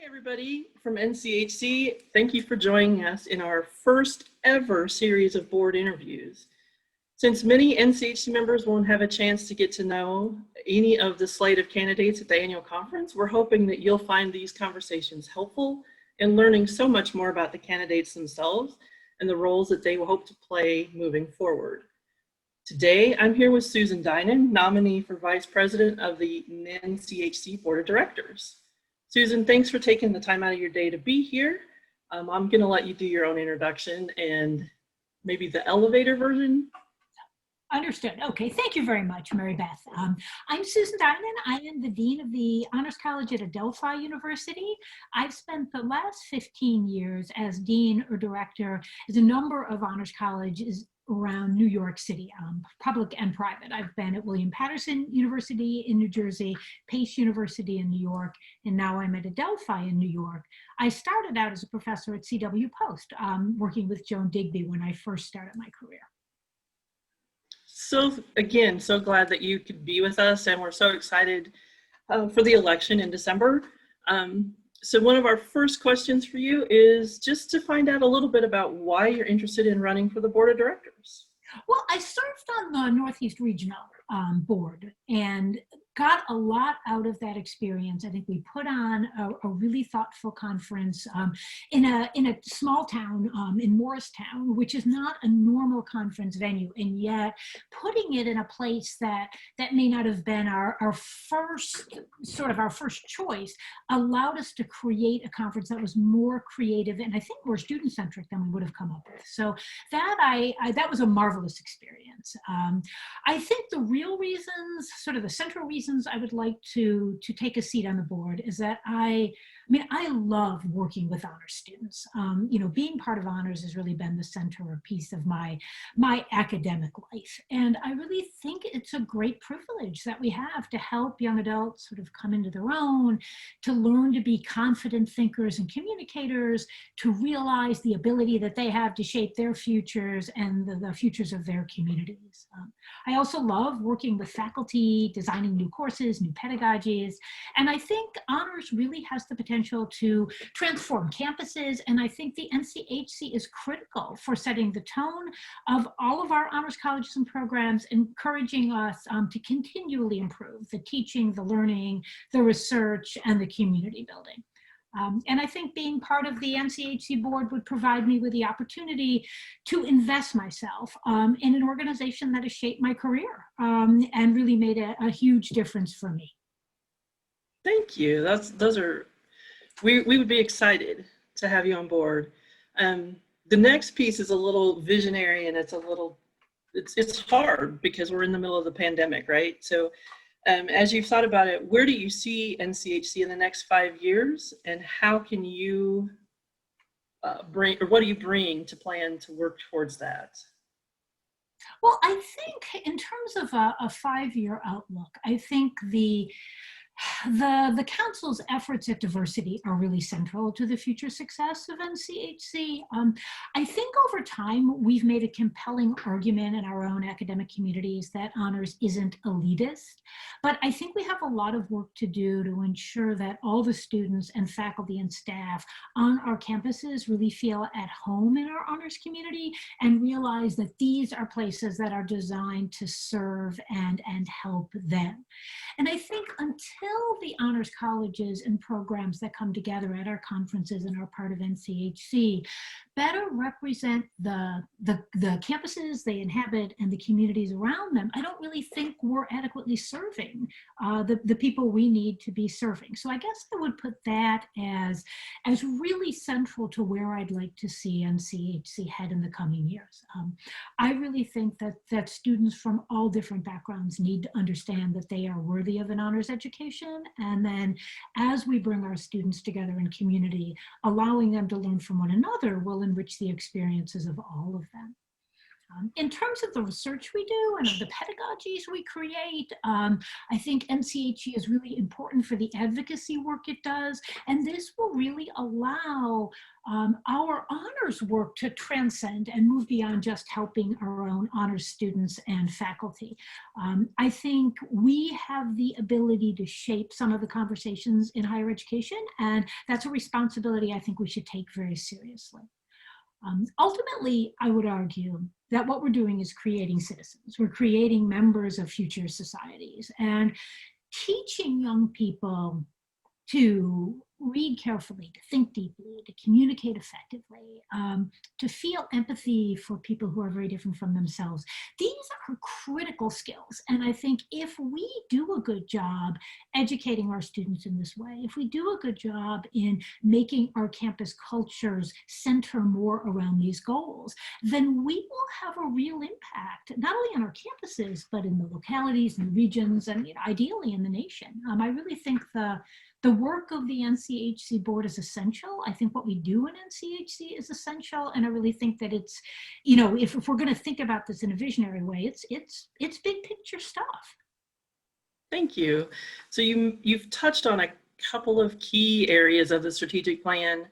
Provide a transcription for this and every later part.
Everybody from NCHC. Thank you for joining us in our first ever series of board interviews. Since many NCHC members won't have a chance to get to know any of the slate of candidates at the annual conference, we're hoping that you'll find these conversations helpful in learning so much more about the candidates themselves and the roles that they will hope to play moving forward. Today, I'm here with Susan Dinan, nominee for Vice President of the NCHC Board of Directors. Susan, thanks for taking the time out of your day to be here. I'm going to let you do your own introduction and maybe the elevator version. Understood. Okay, thank you very much, Mary Beth. I'm Susan Dinan. I am the Dean of the Honors College at Adelphi University. I've spent the last 15 years as Dean or Director at a number of Honors Colleges around New York City, public and private. I've been at William Patterson University in New Jersey, Pace University in New York, and now I'm at Adelphi in New York. I started out as a professor at CW Post, working with Joan Digby when I first started my career. So again, so glad that you could be with us, and we're so excited for the election in December. So one of our first questions for you is just to find out a little bit about why you're interested in running for the board of directors. Well, I served on the Northeast Regional board and got a lot out of that experience. I think we put on a really thoughtful conference in a small town in Morristown, which is not a normal conference venue, and yet putting it in a place that may not have been our first choice allowed us to create a conference that was more creative and I think more student-centric than we would have come up with. So that was a marvelous experience. I think the real reasons, sort of the central reasons I would like to take a seat on the board is that I love working with honors students. Being part of honors has really been the center piece of my academic life. And I really think it's a great privilege that we have to help young adults sort of come into their own, to learn to be confident thinkers and communicators, to realize the ability that they have to shape their futures and the futures of their communities. I also love working with faculty, designing new courses, new pedagogies, and I think honors really has the potential to transform campuses, and I think the NCHC is critical for setting the tone of all of our honors colleges and programs, encouraging us to continually improve the teaching, the learning, the research, and the community building. And I think being part of the NCHC board would provide me with the opportunity to invest myself in an organization that has shaped my career and really made a huge difference for me. Thank you. We would be excited to have you on board. The next piece is a little visionary, and it's hard because we're in the middle of the pandemic, right? So as you've thought about it, where do you see NCHC in the next 5 years, and how can you what do you bring to plan to work towards that? Well, I think in terms of a 5-year outlook, I think the council's efforts at diversity are really central to the future success of NCHC. I think over time, we've made a compelling argument in our own academic communities that honors isn't elitist, but I think we have a lot of work to do to ensure that all the students and faculty and staff on our campuses really feel at home in our honors community and realize that these are places that are designed to serve and help them. And I think until the honors colleges and programs that come together at our conferences and are part of NCHC better represent the campuses they inhabit and the communities around them, I don't really think we're adequately serving the people we need to be serving. So I guess I would put that as really central to where I'd like to see NCHC head in the coming years. I really think that students from all different backgrounds need to understand that they are worthy of an honors education, and then as we bring our students together in community, allowing them to learn from one another will enrich the experiences of all of them. In terms of the research we do and of the pedagogies we create, I think NCHC is really important for the advocacy work it does, and this will really allow our honors work to transcend and move beyond just helping our own honors students and faculty. I think we have the ability to shape some of the conversations in higher education, and that's a responsibility I think we should take very seriously. Ultimately, I would argue that what we're doing is creating citizens. We're creating members of future societies, and teaching young people to read carefully, to think deeply, to communicate effectively, to feel empathy for people who are very different from themselves. These are critical skills. And I think if we do a good job educating our students in this way, if we do a good job in making our campus cultures center more around these goals, then we will have a real impact, not only on our campuses, but in the localities and the regions, and ideally in the nation. I really think the work of the NCHC board is essential. I think what we do in NCHC is essential, and I really think that it's, if we're going to think about this in a visionary way, it's big picture stuff. Thank you. So you've touched on a couple of key areas of the strategic plan,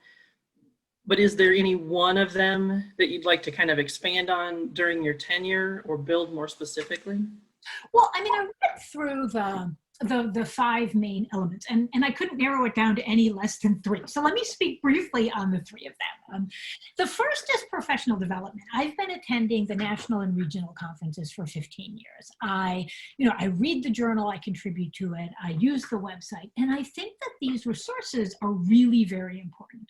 but is there any one of them that you'd like to kind of expand on during your tenure or build more specifically? Well, I read through the five main elements, and I couldn't narrow it down to any less than three. So let me speak briefly on the three of them. The first is professional development. I've been attending the national and regional conferences for 15 years. I read the journal, I contribute to it, I use the website, and I think that these resources are really very important,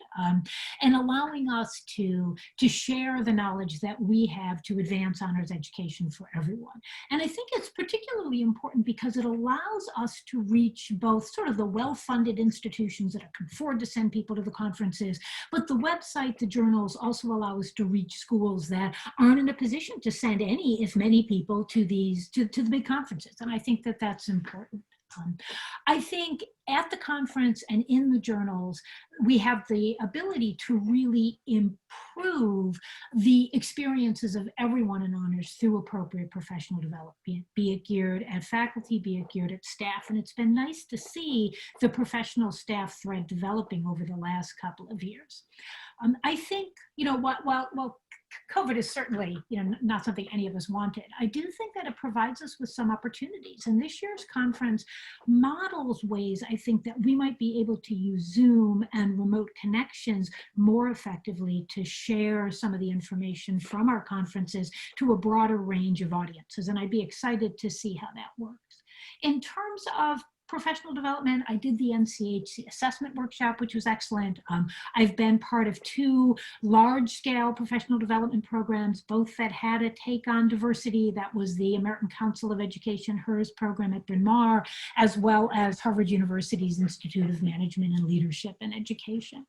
and allowing us to share the knowledge that we have to advance honors education for everyone. And I think it's particularly important because it allows us to reach both sort of the well-funded institutions that can afford to send people to the conferences, but the website, the journals also allow us to reach schools that aren't in a position to send any, if many, people to the big conferences. And I think that that's important. I think at the conference and in the journals, we have the ability to really improve the experiences of everyone in honors through appropriate professional development, be it geared at faculty, be it geared at staff. And it's been nice to see the professional staff thread developing over the last couple of years. I think, while COVID is certainly, not something any of us wanted, I do think that it provides us with some opportunities. And this year's conference models ways, I think, that we might be able to use Zoom and remote connections more effectively to share some of the information from our conferences to a broader range of audiences. And I'd be excited to see how that works. In terms of professional development, I did the NCHC assessment workshop, which was excellent. I've been part of two large-scale professional development programs, both that had a take on diversity. That was the American Council of Education, HERS program at Bryn Mawr, as well as Harvard University's Institute of Management and Leadership in Education.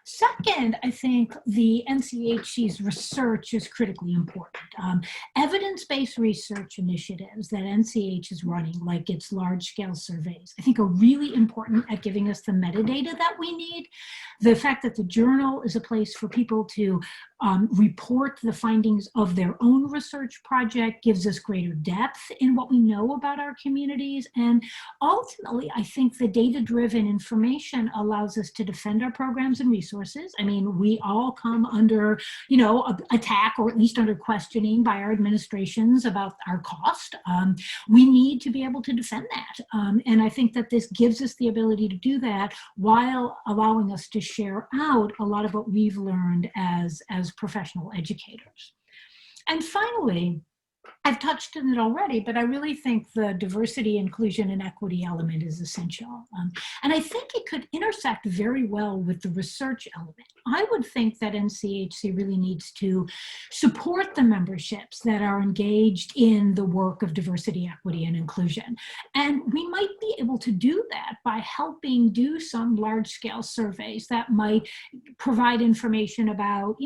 Second, I think the NCHC's research is critically important. Evidence-based research initiatives that NCH is running, like its large-scale surveys, I think are really important at giving us the metadata that we need. The fact that the journal is a place for people to report the findings of their own research project gives us greater depth in what we know about our communities. And ultimately, I think the data-driven information allows us to defend our programs and resources. We all come under, attack, or at least under questioning by our administrations about our cost. We need to be able to defend that. And I think that this gives us the ability to do that while allowing us to share out a lot of what we've learned as professional educators. And finally, I've touched on it already, but I really think the diversity, inclusion, and equity element is essential. And I think it could intersect very well with the research element. I would think that NCHC really needs to support the memberships that are engaged in the work of diversity, equity, and inclusion. And we might be able to do that by helping do some large-scale surveys that might provide information about,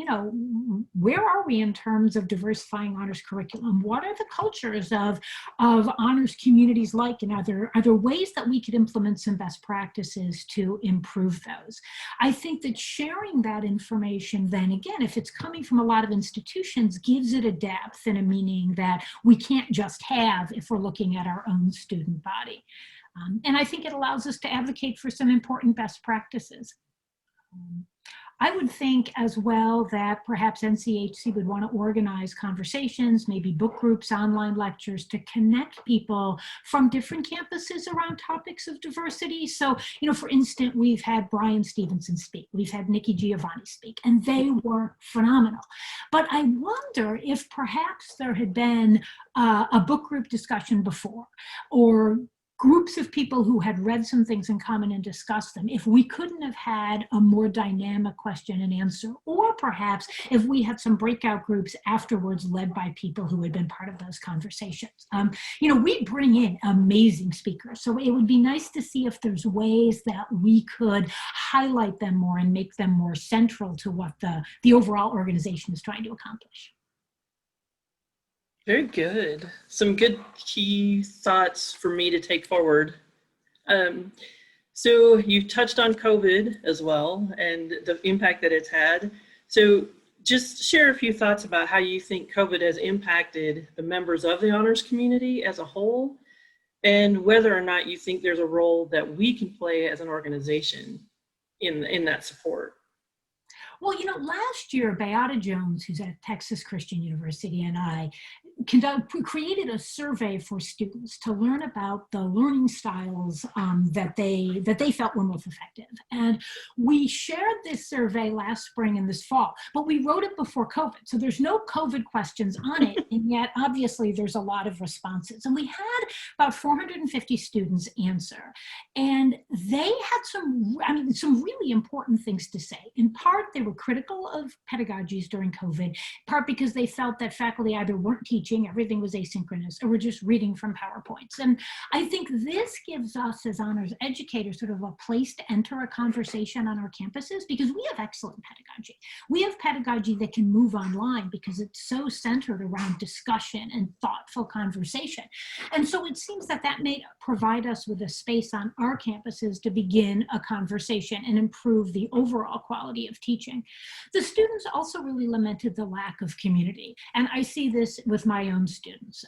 where are we in terms of diversifying honors curriculum? What are are the cultures of honors communities like, and are there ways that we could implement some best practices to improve those? I think that sharing that information then, again, if it's coming from a lot of institutions, gives it a depth and a meaning that we can't just have if we're looking at our own student body. And I think it allows us to advocate for some important best practices. I would think as well that perhaps NCHC would want to organize conversations, maybe book groups, online lectures, to connect people from different campuses around topics of diversity. So, for instance, we've had Brian Stevenson speak, we've had Nikki Giovanni speak, and they were phenomenal. But I wonder if perhaps there had been a book group discussion before, or groups of people who had read some things in common and discussed them, if we couldn't have had a more dynamic question and answer, or perhaps if we had some breakout groups afterwards led by people who had been part of those conversations. We bring in amazing speakers, so it would be nice to see if there's ways that we could highlight them more and make them more central to what the overall organization is trying to accomplish. Very good. Some good key thoughts for me to take forward. So you touched on COVID as well and the impact that it's had. So just share a few thoughts about how you think COVID has impacted the members of the honors community as a whole, and whether or not you think there's a role that we can play as an organization in that support. Well, last year, Beata Jones, who's at Texas Christian University, and I created a survey for students to learn about the learning styles that they felt were most effective. And we shared this survey last spring and this fall, but we wrote it before COVID. So there's no COVID questions on it, and yet obviously there's a lot of responses. And we had about 450 students answer. And they had some really important things to say. In part, they were critical of pedagogies during COVID, in part because they felt that faculty either weren't teaching, everything was asynchronous, or were just reading from PowerPoints. And I think this gives us as honors educators sort of a place to enter a conversation on our campuses, because we have excellent pedagogy. We have pedagogy that can move online because it's so centered around discussion and thoughtful conversation. And so it seems that may provide us with a space on our campuses to begin a conversation and improve the overall quality of teaching. The students also really lamented the lack of community. And I see this with my own students.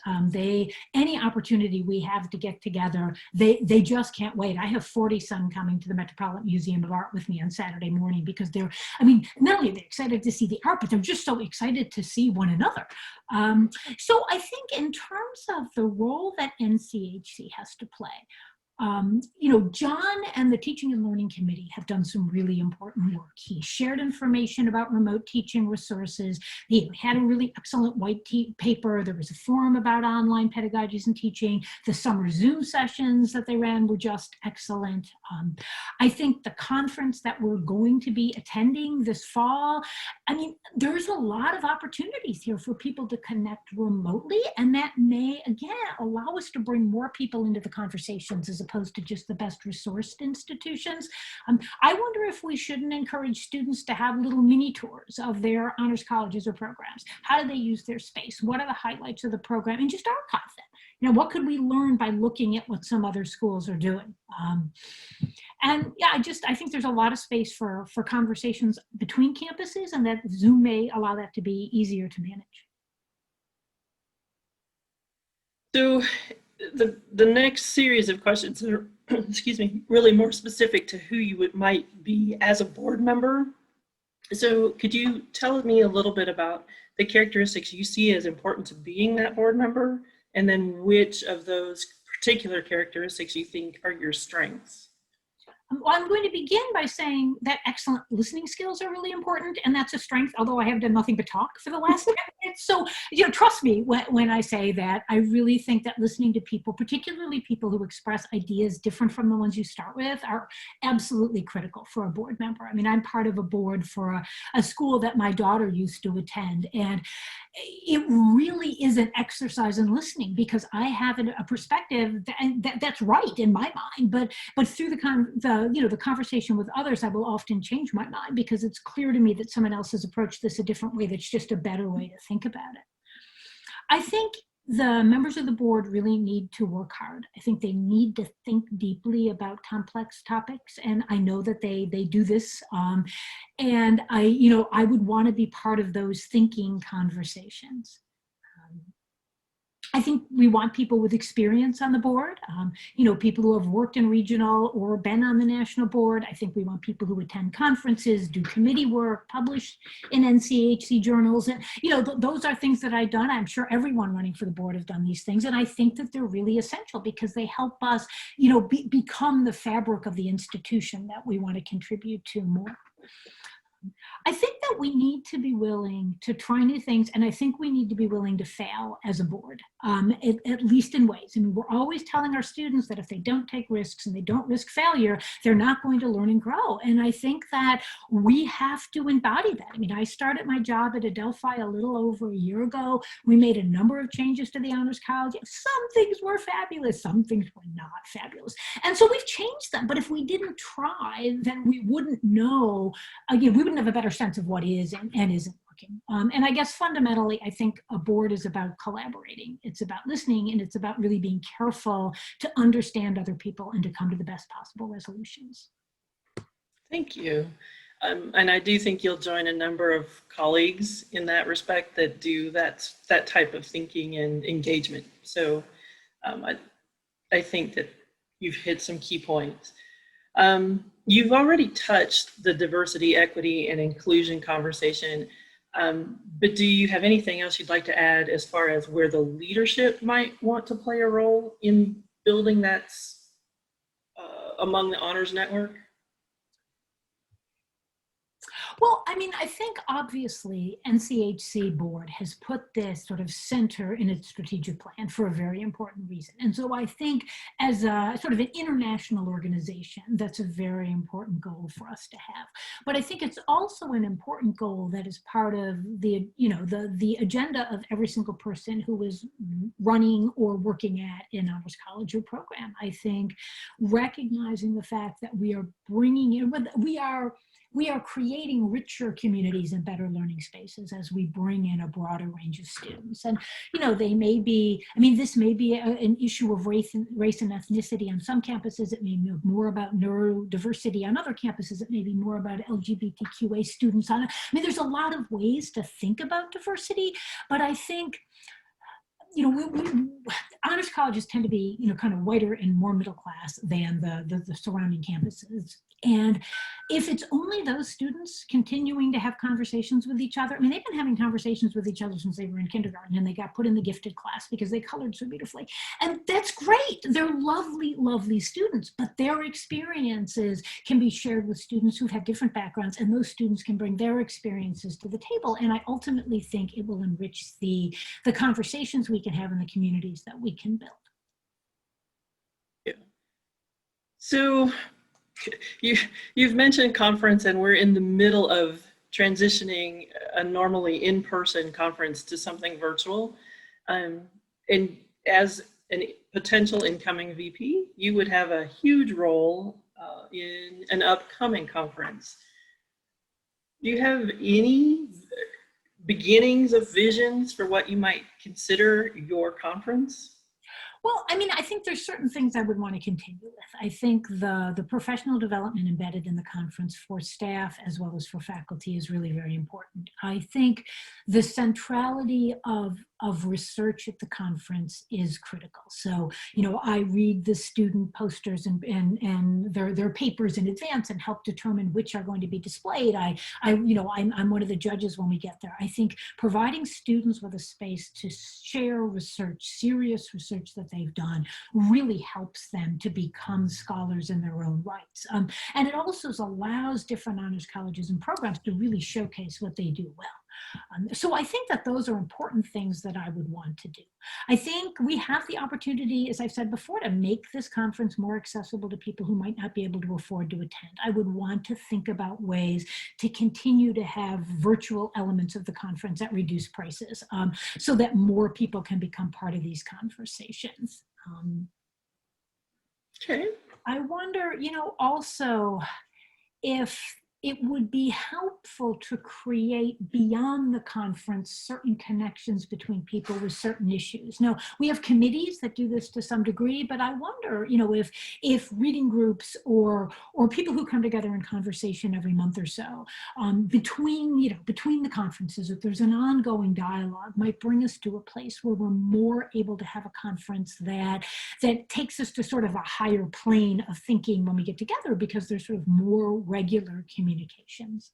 Any opportunity we have to get together, they just can't wait. I have 40 some coming to the Metropolitan Museum of Art with me on Saturday morning because not only are they excited to see the art, but they're just so excited to see one another. So I think in terms of the role that NCHC has to play, John and the Teaching and Learning Committee have done some really important work. He shared information about remote teaching resources. He had a really excellent white paper. There was a forum about online pedagogies and teaching. The summer Zoom sessions that they ran were just excellent. I think the conference that we're going to be attending this fall, there's a lot of opportunities here for people to connect remotely, and that may, again, allow us to bring more people into the conversations as opposed to just the best resourced institutions. I wonder if we shouldn't encourage students to have little mini tours of their honors colleges or programs. How do they use their space? What are the highlights of the program? And just archive them. What could we learn by looking at what some other schools are doing? I think there's a lot of space for conversations between campuses, and that Zoom may allow that to be easier to manage. So the next series of questions are, really more specific to who you might be as a board member. So could you tell me a little bit about the characteristics you see as important to being that board member, and then which of those particular characteristics you think are your strengths? Well, I'm going to begin by saying that excellent listening skills are really important, and that's a strength, although I have done nothing but talk for the last 10 minutes. So, trust me when I say that. I really think that listening to people, particularly people who express ideas different from the ones you start with, are absolutely critical for a board member. I'm part of a board for a school that my daughter used to attend, and it really is an exercise in listening, because I have a perspective that's right in my mind, but through the conversation with others, I will often change my mind because it's clear to me that someone else has approached this a different way that's just a better way to think about it. I think the members of the board really need to work hard. I think they need to think deeply about complex topics, and I know that they do this. And I would want to be part of those thinking conversations. I think we want people with experience on the board, people who have worked in regional or been on the national board. I think we want people who attend conferences, do committee work, publish in NCHC journals. And, those are things that I've done. I'm sure everyone running for the board have done these things. And I think that they're really essential because they help us, become the fabric of the institution that we want to contribute to more. I think that we need to be willing to try new things, and I think we need to be willing to fail as a board, at least in ways. I mean, we're always telling our students that if they don't take risks and they don't risk failure, they're not going to learn and grow. And I think that we have to embody that. I mean, I started my job at Adelphi a little over a year ago. We made a number of changes to the Honors College. Some things were fabulous, some things were not fabulous. And so we've changed them, but if we didn't try, then we wouldn't know, again, we wouldn't have a better sense of what is and isn't working. And I guess fundamentally, I think a board is about collaborating. It's about listening, and it's about really being careful to understand other people and to come to the best possible resolutions. Thank you. And I do think you'll join a number of colleagues in that respect that do that type of thinking and engagement. So I think that you've hit some key points. You've already touched the diversity, equity, and inclusion conversation, but do you have anything else you'd like to add as far as where the leadership might want to play a role in building that among the honors network? Well, I mean, I think obviously NCHC board has put this sort of center in its strategic plan for a very important reason. And so I think as a sort of an international organization, that's a very important goal for us to have. But I think it's also an important goal that is part of the, the agenda of every single person who is running or working at an honors college or program. I think recognizing the fact that we are bringing in, we are creating richer communities and better learning spaces as we bring in a broader range of students. And, they may be, this may be an issue of race and ethnicity on some campuses. It may be more about neurodiversity. On other campuses, it may be more about LGBTQA students. There's a lot of ways to think about diversity, but I think, honors colleges tend to be, kind of whiter and more middle class than the surrounding campuses. And if it's only those students continuing to have conversations with each other, they've been having conversations with each other since they were in kindergarten, and they got put in the gifted class because they colored so beautifully. And that's great. They're lovely, lovely students, but their experiences can be shared with students who've had different backgrounds, and those students can bring their experiences to the table. And I ultimately think it will enrich the conversations we can have in the communities that we can build. Yeah. So you've mentioned conference, and we're in the middle of transitioning a normally in-person conference to something virtual. And as a potential incoming VP, you would have a huge role in an upcoming conference. Do you have any beginnings of visions for what you might consider your conference? Well, I think there's certain things I would want to continue with. I think the professional development embedded in the conference for staff as well as for faculty is really very important. I think the centrality of research at the conference is critical. So, I read the student posters and their papers in advance and help determine which are going to be displayed. I'm one of the judges when we get there. I think providing students with a space to share research, serious research that they've done, really helps them to become scholars in their own rights. And it also allows different honors colleges and programs to really showcase what they do well. So I think that those are important things that I would want to do. I think we have the opportunity, as I've said before, to make this conference more accessible to people who might not be able to afford to attend. I would want to think about ways to continue to have virtual elements of the conference at reduced prices, so that more people can become part of these conversations. Okay. I wonder, also if it would be helpful to create beyond the conference certain connections between people with certain issues. Now, we have committees that do this to some degree, but I wonder, if reading groups or people who come together in conversation every month or so, between the conferences, if there's an ongoing dialogue, might bring us to a place where we're more able to have a conference that takes us to sort of a higher plane of thinking when we get together, because there's sort of more regular communications.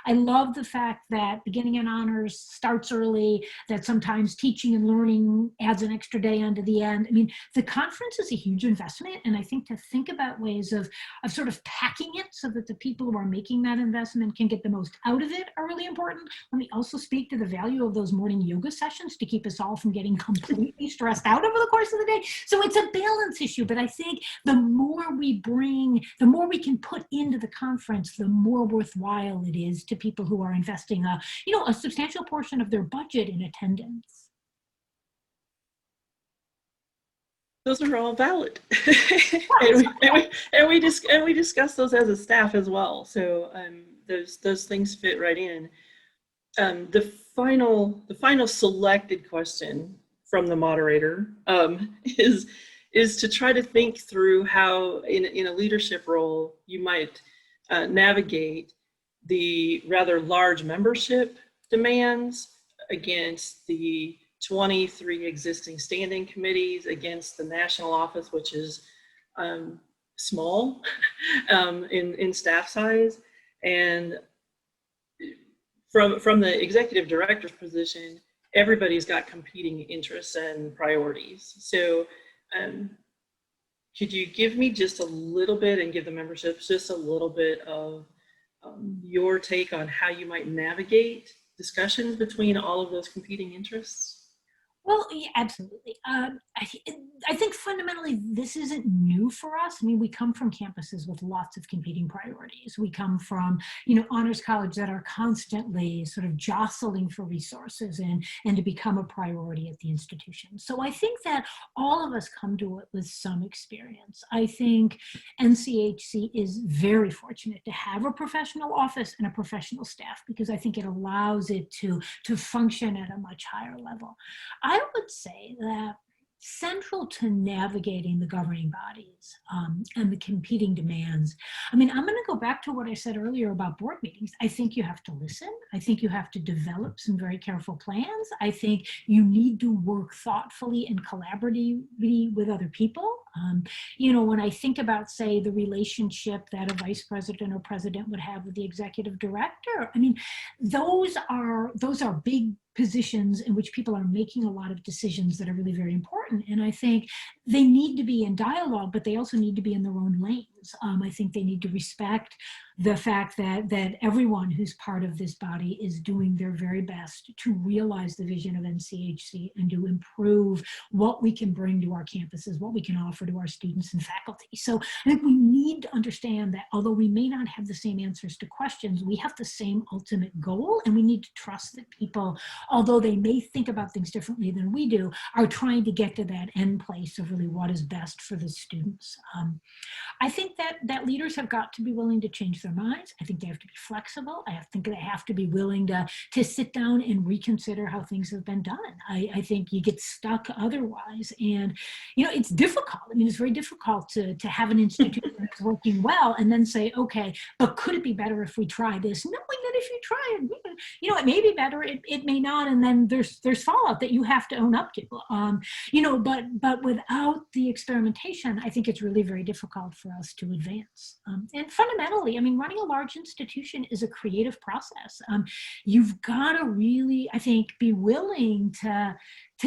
I love the fact that beginning in honors starts early, that sometimes teaching and learning adds an extra day onto the end. I mean, the conference is a huge investment, and I think to think about ways of sort of packing it so that the people who are making that investment can get the most out of it are really important. Let me also speak to the value of those morning yoga sessions to keep us all from getting completely stressed out over the course of the day. So it's a balance issue, but I think the more we can put into the conference, the more worthwhile it is to people who are investing a substantial portion of their budget in attendance. Those are all valid. and we discuss those as a staff as well. So those things fit right in. The final selected question from the moderator is to try to think through how in a leadership role you might navigate the rather large membership demands against the 23 existing standing committees, against the national office, which is small in staff size, and from the executive director's position, everybody's got competing interests and priorities. So could you give me just a little bit, and give the memberships just a little bit of your take on how you might navigate discussions between all of those competing interests? Well, yeah, absolutely. I think fundamentally this isn't new for us. I mean, we come from campuses with lots of competing priorities. We come from, honors college that are constantly sort of jostling for resources and to become a priority at the institution. So I think that all of us come to it with some experience. I think NCHC is very fortunate to have a professional office and a professional staff, because I think it allows it to function at a much higher level. I would say that central to navigating the governing bodies and the competing demands, I mean, I'm going to go back to what I said earlier about board meetings. I think you have to listen. I think you have to develop some very careful plans. I think you need to work thoughtfully and collaboratively with other people. When I think about, say, the relationship that a vice president or president would have with the executive director, I mean, those are big positions in which people are making a lot of decisions that are really very important. And I think they need to be in dialogue, but they also need to be in their own lanes. I think they need to respect the fact that everyone who's part of this body is doing their very best to realize the vision of NCHC and to improve what we can bring to our campuses, what we can offer to our students and faculty. So I think we need to understand that although we may not have the same answers to questions, we have the same ultimate goal, and we need to trust that people, although they may think about things differently than we do, are trying to get to that end place of really what is best for the students. I think that leaders have got to be willing to change their minds. I think they have to be flexible. I think they have to be willing to sit down and reconsider how things have been done. I think you get stuck otherwise. And, it's difficult. I mean, it's very difficult to have an institution that's working well and then say, okay, but could it be better if we try this? Knowing that if you try it, it may be better, it may not, and then there's fallout that you have to own up to. But without the experimentation, I think it's really very difficult for us to advance. And fundamentally, I mean, running a large institution is a creative process. You've got to really, I think, be willing to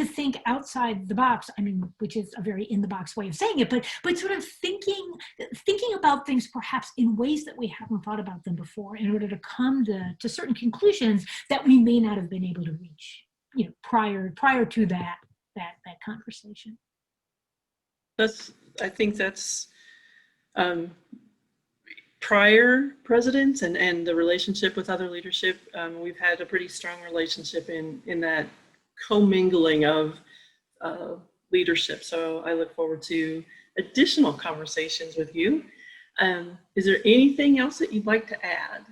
think outside the box. I mean, which is a very in the box way of saying it, but sort of thinking about things perhaps in ways that we haven't thought about them before, in order to come to certain conclusions that we may not have been able to reach, prior to that conversation. I think that's prior presidents and the relationship with other leadership. We've had a pretty strong relationship in that commingling of leadership. So I look forward to additional conversations with you. Is there anything else that you'd like to add?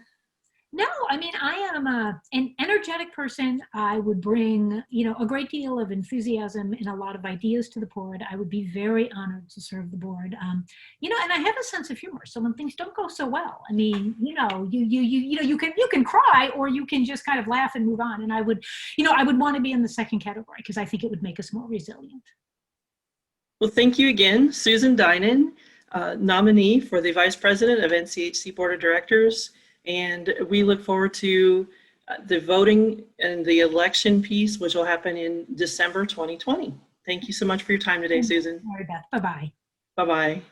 No, I mean, I am an energetic person. I would bring, a great deal of enthusiasm and a lot of ideas to the board. I would be very honored to serve the board. And I have a sense of humor. So when things don't go so well, I mean, you can cry, or you can just kind of laugh and move on. And I would want to be in the second category, because I think it would make us more resilient. Well, thank you again, Susan Dinan, nominee for the Vice President of NCHC Board of Directors. And we look forward to the voting and the election piece, which will happen in December 2020. Thank you so much for your time today, Susan. Sorry, Beth. Bye-bye. Bye-bye.